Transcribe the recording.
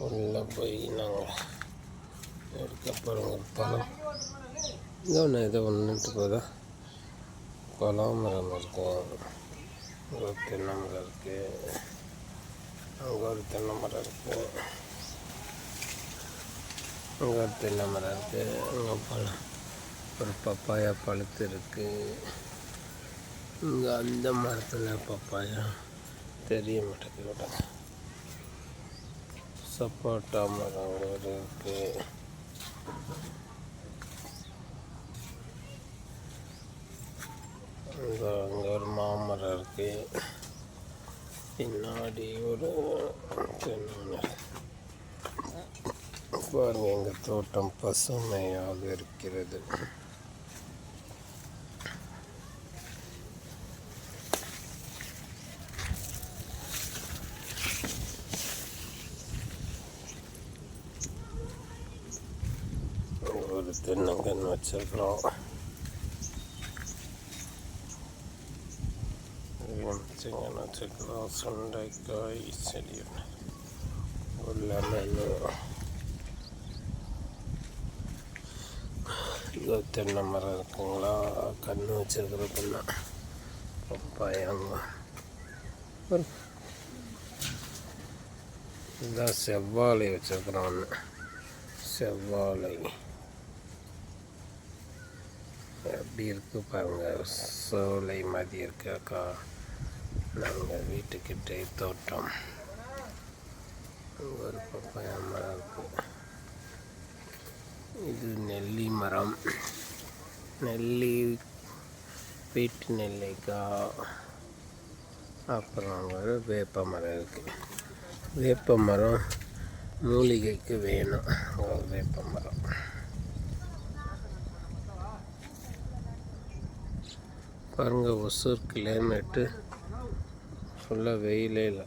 உள்ளே போய் நாங்கள் எடுக்க போகிறோங்க பழம். இங்கே ஒன்று ஏதோ ஒன்றுட்டு போதா பழம் மரம் இருக்குது, ஒரு தென்னை மரம் இருக்குது, அங்கே ஒரு தென்னை மரம் இருக்குது, அங்கே ஒரு தென்னை மரம் இருக்குது, அங்கே பழம் ஒரு பப்பாயா பழுத்து இருக்குது. இங்கே அந்த மரத்தில் பப்பாயா தெரிய மாட்டேங்குது. சப்போட்டா மரம் இருக்குது. அங்கே ஒரு மாமரம் இருக்குது. பின்னாடி ஒரு தென்னை பாருங்க. எங்கள் தோட்டம் பசுமையாக இருக்கிறது. ஒரு தென்னங்கன்று வச்சிருக்கிறோம். எலுமிச்சங்கன்று வச்சுருக்கிறோம். சுண்டைக்காய் செடி ஒரு லெமன். இது தென்னை மரம் இருக்குங்களா, கன்று வச்சிருக்கிற தென்னை பப்பாயாங்க. இதுதான் செவ்வாழை வச்சிருக்கிறோம். ஒன்று செவ்வாழை எப்படி இருக்குது பாருங்கள், சோலை மாதிரி இருக்காக்கா. நாங்கள் வீட்டுக்கிட்டே தோட்டம். ஒரு பப்பாயா மரம் இருக்குது. இது நெல்லி மரம், நெல்லி வீட்டு நெல்லிக்காய். அப்புறம் ஒரு வேப்ப மரம் இருக்குது. வேப்ப மரம் மூலிகைக்கு வேணும். வேப்ப மரம் பாருங்கள். ஒசூர் கிளைமேட்டு ஃபுல்லாக வெயிலே இல்லை.